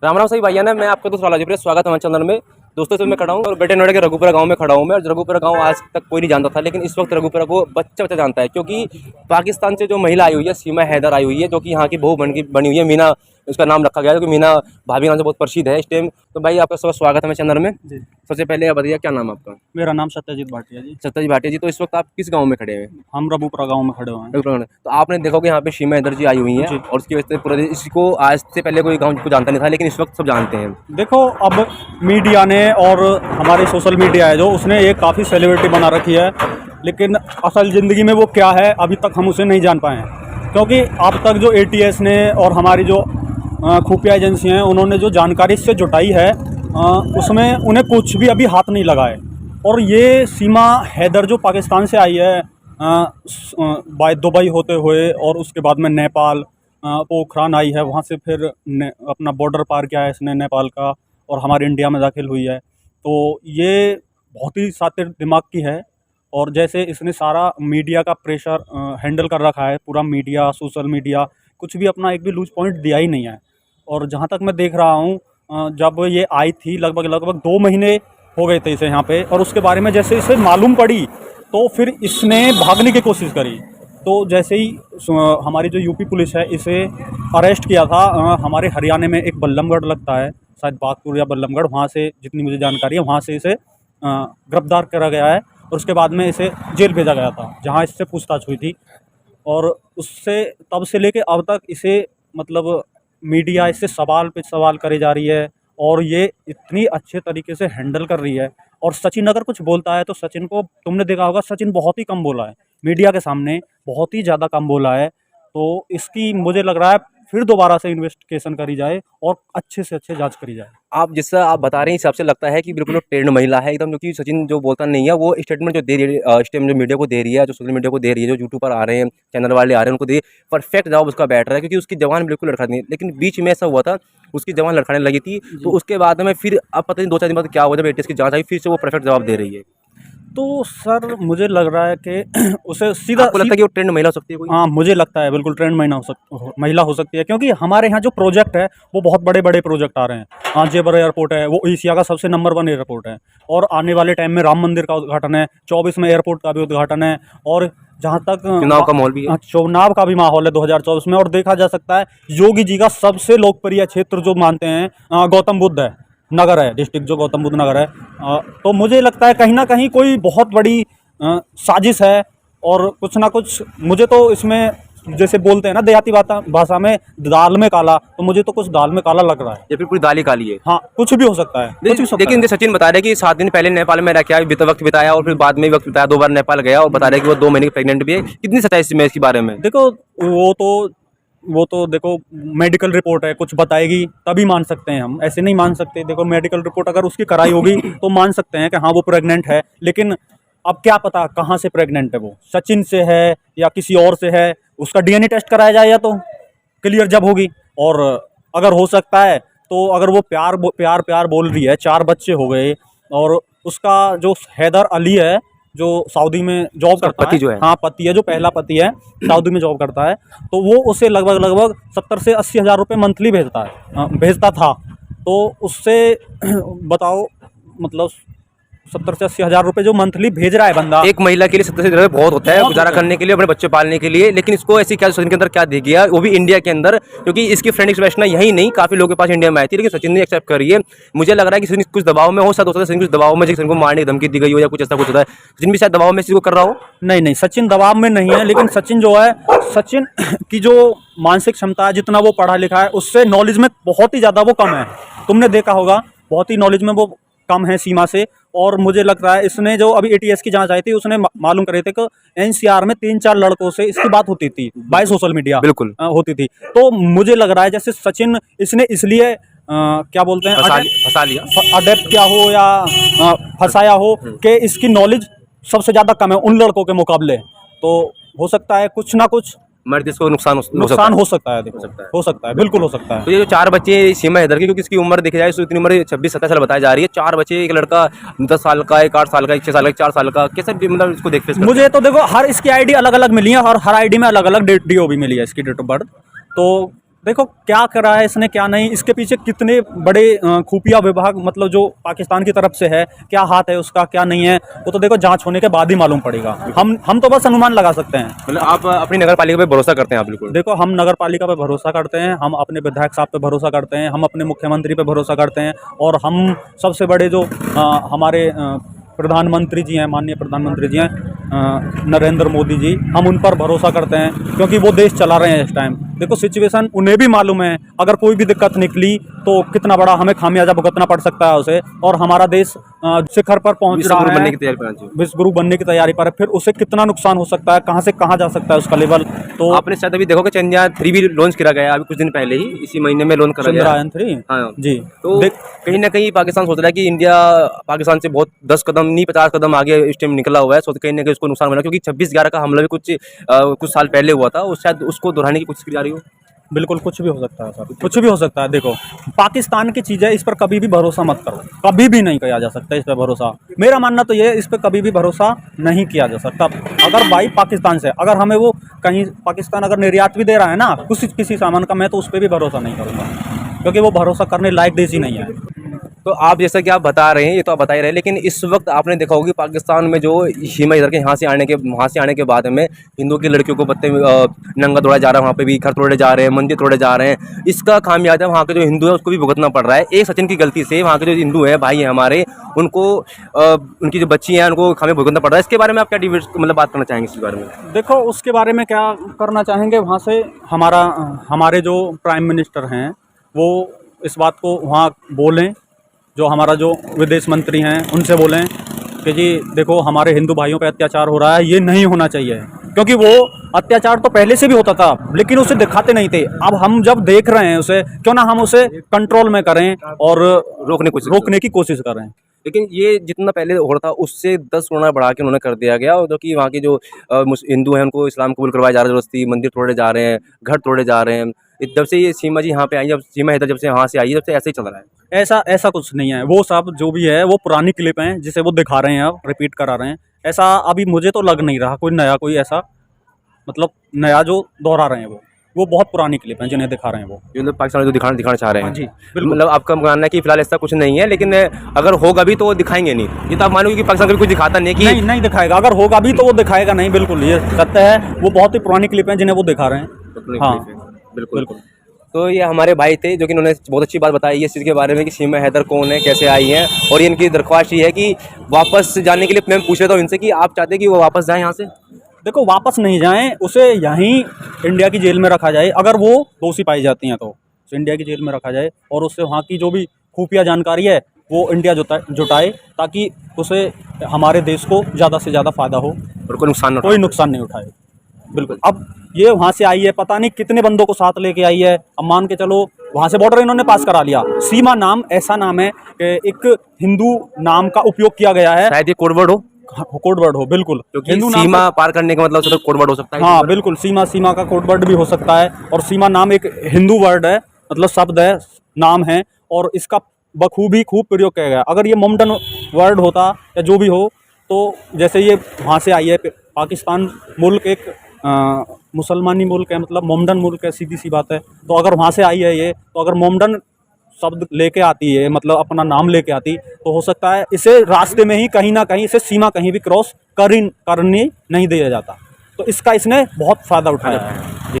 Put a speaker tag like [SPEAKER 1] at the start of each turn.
[SPEAKER 1] राम राम सही भैया ना, मैं आपका दोस्त लालजी प्रिया, स्वागत है हमारे चैनल में। दोस्तों से मैं खड़ा हूँ और बेटे नोएडा के रघुपुरा गांव में खड़ा हूँ मैं। और रघुपुरा गांव आज तक कोई नहीं जानता था, लेकिन इस वक्त रघुपुरा को बच्चा बच्चा जानता है, क्योंकि पाकिस्तान से जो महिला आई हुई है, सीमा हैदर आई हुई है, जो कि यहाँ की बहू बनी हुई है। मीना उसका नाम रखा गया है, क्योंकि मीना भाभी नाम से बहुत प्रसिद्ध है इस टाइम। तो भाई आपका सब स्वागत है मेरे चैनल में जी। सबसे पहले आप बताइए, क्या नाम है आपका?
[SPEAKER 2] मेरा नाम सत्यजीत भाटिया जी।
[SPEAKER 1] सत्यजीत भाटिया जी, तो इस वक्त आप किस गाँव में खड़े हैं?
[SPEAKER 2] हम रघुपुरा गांव में खड़े हुए हैं।
[SPEAKER 1] तो आपने देखा कि यहाँ पे सीमा हैदर जी आई हुई हैं, और उसकी वजह से पूरे इसको आज से पहले कोई गाँव को जानता नहीं था, लेकिन इस वक्त सब जानते हैं।
[SPEAKER 2] देखो, अब मीडिया ने और हमारे सोशल मीडिया है जो, उसने एक काफ़ी सेलिब्रिटी बना रखी है, लेकिन असल ज़िंदगी में वो क्या है अभी तक हम उसे नहीं जान पाए हैं। क्योंकि अब तक जो ATS ने और हमारी जो खुफिया एजेंसी हैं, उन्होंने जो जानकारी इससे जुटाई है उसमें उन्हें कुछ भी अभी हाथ नहीं लगाए। और ये सीमा हैदर जो पाकिस्तान से आई है बाय दुबई होते हुए, और उसके बाद में नेपाल पोखरान आई है, वहाँ से फिर अपना बॉर्डर पार किया है इसने नेपाल का, और हमारे इंडिया में दाखिल हुई है। तो ये बहुत ही शातिर दिमाग की है। और जैसे इसने सारा मीडिया का प्रेशर हैंडल कर रखा है, पूरा मीडिया, सोशल मीडिया, कुछ भी अपना एक भी लूज पॉइंट दिया ही नहीं है। और जहाँ तक मैं देख रहा हूँ, जब ये आई थी लगभग 2 महीने हो गए थे इसे यहाँ पे, और उसके बारे में जैसे इसे मालूम पड़ी तो फिर इसने भागने की कोशिश करी। तो जैसे ही हमारी जो यूपी पुलिस है, इसे अरेस्ट किया था हमारे हरियाणा में एक बल्लमगढ़ लगता है, शायद बागपुर या बल्लमगढ़, वहाँ से जितनी मुझे जानकारी है वहाँ से इसे गिरफ्तार करा गया है। और उसके बाद में इसे जेल भेजा गया था, जहाँ इससे पूछताछ हुई थी। और उससे तब से लेके अब तक इसे मतलब मीडिया इससे सवाल पे सवाल करे जा रही है, और ये इतनी अच्छे तरीके से हैंडल कर रही है। और सचिन अगर कुछ बोलता है तो सचिन को तुमने देखा होगा, सचिन बहुत ही कम बोला है मीडिया के सामने, बहुत ही ज़्यादा कम बोला है। तो इसकी मुझे लग रहा है फिर दोबारा से इन्वेस्टिगेशन करी जाए और अच्छे से अच्छे जांच करी जाए।
[SPEAKER 1] आप जिससे आप बता रहे हैं, हिसाब से लगता है कि बिल्कुल ट्रेंड महिला है एकदम, क्योंकि सचिन जो बोलता नहीं है, वो स्टेटमेंट जो दे रही है, स्टेटमेंट जो मीडिया को दे रही है, जो सोशल मीडिया को दे रही है, जो यूट्यूब पर आ रहे हैं, चैनल वाले आ रहे हैं, उनको दे परफेक्ट जवाब उसका बैठ रहा है, क्योंकि उसकी जवान बिल्कुल लड़खड़ाती नहीं। लेकिन बीच में ऐसा हुआ था, उसकी जवान लड़खड़ाने लगी थी, तो उसके बाद में फिर अब पता नहीं 2-4 दिन बाद क्या हुआ, जब ATS की जाँच आई, फिर से वो परफेक्ट जवाब दे रही है।
[SPEAKER 2] तो सर मुझे लग रहा है कि उसे सीधा
[SPEAKER 1] आपको लगता है कि वो ट्रेंड महिला हो सकती है कोई?
[SPEAKER 2] हाँ, मुझे लगता है बिल्कुल ट्रेंड महिला हो सकती है, क्योंकि हमारे यहाँ जो प्रोजेक्ट है वो बहुत बड़े बड़े प्रोजेक्ट आ रहे हैं। हाँ, जेबर एयरपोर्ट है, वो एशिया का सबसे नंबर 1 एयरपोर्ट है, और आने वाले टाइम में राम मंदिर का उद्घाटन है, 24 में एयरपोर्ट का भी उद्घाटन है, और जहाँ तक
[SPEAKER 1] चुनाव का माहौल भी है,
[SPEAKER 2] चुनाव का भी माहौल है 2024 में। और देखा जा सकता है योगी जी का सबसे लोकप्रिय क्षेत्र जो मानते हैं गौतम बुद्ध है नगर है, डिस्ट्रिक्ट जो गौतम बुद्ध नगर है। तो मुझे लगता है कहीं ना कहीं कोई बहुत बड़ी साजिश है, और कुछ ना कुछ मुझे तो इसमें, जैसे बोलते हैं ना देहाती भाषा में, दाल में काला, तो मुझे तो कुछ दाल में काला लग रहा है,
[SPEAKER 1] या फिर पूरी दाल ही काली है।
[SPEAKER 2] हाँ, कुछ भी हो सकता है।
[SPEAKER 1] लेकिन सचिन बता रहे कि 7 दिन पहले नेपाल में रखा वक्त बिताया, और फिर बाद में वक्त बिताया, 2 बार नेपाल गया, और बता रहे कि वो 2 महीने की प्रेग्नेंट भी है। कितनी सच्चाई इसमें इसके बारे में?
[SPEAKER 2] देखो, वो तो देखो मेडिकल रिपोर्ट है, कुछ बताएगी तभी मान सकते हैं हम, ऐसे नहीं मान सकते। देखो, मेडिकल रिपोर्ट अगर उसकी कराई होगी तो मान सकते हैं कि हाँ वो प्रेग्नेंट है, लेकिन अब क्या पता कहाँ से प्रेग्नेंट है, वो सचिन से है या किसी और से है, उसका DNA टेस्ट कराया जाए, या तो क्लियर जब होगी। और अगर हो सकता है तो अगर वो प्यार बोल रही है, 4 बच्चे हो गए, और उसका जो हैदर अली है जो सऊदी में जॉब करता है,
[SPEAKER 1] जो है,
[SPEAKER 2] हाँ पति है, जो पहला पति है, सऊदी में जॉब करता है, तो वो उसे लगभग 70 से 80 हज़ार रुपये मंथली भेजता था। तो उससे बताओ, मतलब 70 से 80 हज़ार रुपये जो मंथली भेज रहा है बंदा,
[SPEAKER 1] एक महिला के लिए 70 से ज़्यादा बहुत होता है गुजारा करने के लिए, अपने बच्चे पालने के लिए। लेकिन इसको ऐसी क्या सचिन के अंदर क्या दे गया, वो भी इंडिया के अंदर, क्योंकि इसकी फ्रेंड एक्सप्रेशन यही नहीं, काफ़ी लोगों के पास इंडिया में आई थी, लेकिन सचिन ने एक्सेप्ट करी है। मुझे लग रहा है कि सचिन कुछ दबाव में हो सकता है, सचिन कुछ दबाव में, सचिन को मारने की धमकी दी गई हो, या कुछ ऐसा कुछ होता है, सचिन भी शायद दबाव में इसी को कर रहा हो।
[SPEAKER 2] नहीं, सचिन दबाव में नहीं है, लेकिन सचिन जो है, सचिन की जो मानसिक क्षमता है, जितना वो पढ़ा लिखा है, उससे नॉलेज में बहुत ही ज़्यादा वो कम है। तुमने देखा होगा, बहुत ही नॉलेज में वो कम है सीमा से। और मुझे लग रहा है इसने जो अभी ATS की जांच आई थी, उसने मालूम करे थे कि NCR में 3-4 लड़कों से इसकी बात होती थी बाय सोशल मीडिया,
[SPEAKER 1] बिल्कुल
[SPEAKER 2] होती थी। तो मुझे लग रहा है जैसे सचिन इसने इसलिए क्या बोलते हैं,
[SPEAKER 1] फंसा लिया,
[SPEAKER 2] अडेप्ट किया हो या फंसाया हो कि इसकी नॉलेज सबसे ज़्यादा कम है उन लड़कों के मुकाबले। तो हो सकता है कुछ ना कुछ
[SPEAKER 1] मर्द इसको नुकसान हो
[SPEAKER 2] सकता है, हो सकता है, बिल्कुल हो सकता है।
[SPEAKER 1] तो ये जो 4 बच्चे सीमा हैदर की, क्योंकि इसकी उम्र देखी जाए तो इतनी उम्र 26-27 साल बताई जा रही है, 4 बच्चे, एक लड़का 10 साल का, एक 8 साल का, एक 6 साल का, एक 4 साल का, कैसे मतलब इसको देखते हैं?
[SPEAKER 2] मुझे तो देखो हर इसकी ID अलग अलग मिली है, और हर ID में अलग अलग DO भी मिली है, इसकी डेट ऑफ बर्थ। तो देखो क्या करा है इसने, क्या नहीं, इसके पीछे कितने बड़े खुफिया विभाग, मतलब जो पाकिस्तान की तरफ से है, क्या हाथ है उसका, क्या नहीं है, वो तो देखो जांच होने के बाद ही मालूम पड़ेगा। हम तो बस अनुमान लगा सकते हैं।
[SPEAKER 1] मतलब आप अपनी नगर पालिका पे भरोसा करते हैं आप? बिल्कुल।
[SPEAKER 2] देखो हम नगर पालिका पे भरोसा करते हैं, हम अपने विधायक साहब पे भरोसा करते हैं, हम अपने मुख्यमंत्री पे भरोसा करते हैं, और हम सबसे बड़े जो हमारे प्रधानमंत्री जी हैं, माननीय प्रधानमंत्री जी हैं नरेंद्र मोदी जी, हम उन पर भरोसा करते हैं, क्योंकि वो देश चला रहे हैं इस टाइम। देखो सिचुएशन उन्हें भी मालूम है, अगर कोई भी दिक्कत निकली तो कितना बड़ा हमें खामियाजा भुगतना पड़ सकता है उसे, और हमारा देश शिखर पर पहुंच रहा है, विश्व गुरु बनने की तैयारी पर है, फिर उसे कितना नुकसान हो सकता है, कहां से कहां जा सकता है उसका लेवल। तो
[SPEAKER 1] आपने शायद अभी देखो कि चंद्रयान 3 भी लॉन्च करा गया अभी कुछ दिन पहले ही, इसी महीने में लॉन्च करा गया
[SPEAKER 2] चंद्रयान 3।
[SPEAKER 1] हाँ
[SPEAKER 2] जी।
[SPEAKER 1] तो कहीं ना कहीं पाकिस्तान सोच रहा है कि इंडिया पाकिस्तान से बहुत 10 कदम नहीं 50 कदम आगे इस टाइम निकला हुआ है, सो कहीं ना कहीं उसको नुकसान बना, क्योंकि 26/11 का हमला भी कुछ साल पहले हुआ था, उस शायद उसको दोहराने की कोशिश की जा रही हो।
[SPEAKER 2] बिल्कुल कुछ भी हो सकता है सर, कुछ भी हो सकता है। देखो पाकिस्तान की चीज़ है, इस पर कभी भी भरोसा मत करो, कभी भी नहीं किया जा सकता इस पर भरोसा। मेरा मानना तो ये है, इस पर कभी भी भरोसा नहीं किया जा सकता। अगर भाई पाकिस्तान से अगर हमें वो कहीं पाकिस्तान अगर निर्यात भी दे रहा है ना किसी सामान का, मैं तो उस पर भी भरोसा नहीं करूँगा, क्योंकि वो भरोसा करने लायक देश ही नहीं है।
[SPEAKER 1] तो आप जैसा कि आप बता रहे हैं, ये तो आप बता ही रहे हैं, लेकिन इस वक्त आपने देखा होगा कि पाकिस्तान में जो सीमा इधर के वहाँ से आने के बाद में हिंदुओं की लड़कियों को नंगा दौड़ा जा रहा है, वहाँ पे भी घर तोड़े जा रहे हैं, मंदिर तोड़े जा रहे हैं। इसका खामियाजा वहाँ के जो हिंदू है उसको भी भुगतना पड़ रहा है। एक सचिन की गलती से वहाँ के जो हिंदू है भाई हैं हमारे, उनको उनकी जो बच्ची हैं उनको खामियाजा भुगतना पड़ रहा है। इसके बारे में आप क्या मतलब बात करना चाहेंगे इसके बारे में?
[SPEAKER 2] देखो उसके बारे में क्या करना चाहेंगे, वहाँ से हमारे जो प्राइम मिनिस्टर हैं वो इस बात को वहाँ बोलें, जो हमारा जो विदेश मंत्री हैं उनसे बोलें कि जी देखो हमारे हिंदू भाइयों पे अत्याचार हो रहा है, ये नहीं होना चाहिए, क्योंकि वो अत्याचार तो पहले से भी होता था लेकिन उसे दिखाते नहीं थे। अब हम जब देख रहे हैं उसे, क्यों ना हम उसे कंट्रोल में करें और रोकने की कोशिश करें।
[SPEAKER 1] लेकिन ये जितना पहले हो रहा था उससे 10 गुना बढ़ा के उन्होंने कर दिया गया, और जो कि वहाँ के जो हिंदू हैं उनको इस्लाम कबूल करवाया जा रहा है ज़बरदस्ती, मंदिर तोड़े जा रहे हैं, घर तोड़े जा रहे हैं। जब से ये सीमा जी यहाँ पे आई, जब सीमा हैदर जब से वहाँ से आई, जब से ऐसे ही चल रहा है।
[SPEAKER 2] ऐसा कुछ नहीं है, वो सब जो भी है वो पुरानी क्लिप हैं जिसे वो दिखा रहे हैं, अब रिपीट करा रहे हैं। ऐसा अभी मुझे तो लग नहीं रहा कोई ऐसा मतलब नया जो दोहरा रहे हैं वो बहुत पुरानी क्लिप हैं जिन्हें दिखा रहे हैं वो,
[SPEAKER 1] जो पाकिस्तान जो दिखाना चाह रहे हैं।
[SPEAKER 2] जी
[SPEAKER 1] मतलब आपका मानना है कि फिलहाल ऐसा कुछ नहीं है, लेकिन अगर होगा भी तो वो दिखाएंगे नहीं। ये तो आप मानोगे कि पाकिस्तान कभी कुछ दिखाता नहीं कि
[SPEAKER 2] नहीं दिखाएगा, अगर होगा भी तो वो दिखाएगा नहीं। बिल्कुल ये सत्य है, वो बहुत ही पुरानी क्लिप हैं जिन्हें वो दिखा रहे हैं। हाँ
[SPEAKER 1] बिल्कुल। तो ये हमारे भाई थे जो कि इन्होंने बहुत अच्छी बात बताई है इस चीज़ के बारे में कि सीमा हैदर कौन है, कैसे आई हैं, और ये इनकी दरख्वास्त ये है कि वापस जाने के लिए मैं पूछ रहा था इनसे कि आप चाहते हैं कि वो वापस जाएं यहाँ से?
[SPEAKER 2] देखो वापस नहीं जाएं, उसे यहीं इंडिया की जेल में रखा जाए, अगर वो दोषी पाई जाती हैं तो उसे इंडिया की जेल में रखा जाए, और उससे वहाँ की जो भी खुफिया जानकारी है वो इंडिया जुटाए, ताकि उसे हमारे देश को ज़्यादा से ज़्यादा फ़ायदा हो
[SPEAKER 1] और कोई नुकसान
[SPEAKER 2] नहीं उठाए। बिल्कुल। अब ये वहाँ से आई है, पता नहीं कितने बंदों को साथ लेके आई है। अब मान के चलो वहाँ से बॉर्डर इन्होंने पास करा लिया। सीमा नाम ऐसा नाम है कि एक हिंदू नाम का उपयोग किया गया है,
[SPEAKER 1] शायद ये कोडवर्ड हो।
[SPEAKER 2] बिल्कुल,
[SPEAKER 1] हिंदू सीमा पार करने का मतलब तो कोडवर्ड हो सकता है।
[SPEAKER 2] हाँ बिल्कुल, सीमा का कोडवर्ड भी हो सकता है, और सीमा नाम एक हिंदू वर्ड है, मतलब शब्द है, नाम है, और इसका खूब प्रयोग किया गया। अगर ये मोमडन वर्ड होता या जो भी हो, तो जैसे ये वहाँ से आई है, पाकिस्तान मुल्क एक मुसलमानी मुल्क है, मतलब मोमडन मुल्क है, सीधी सी बात है। तो अगर वहाँ से आई है ये, तो अगर मोमडन शब्द लेके आती है, मतलब अपना नाम लेके आती, तो हो सकता है इसे रास्ते में ही कहीं ना कहीं इसे सीमा कहीं भी क्रॉस करने नहीं दिया जाता। तो इसका इसने बहुत फ़ायदा उठाया है।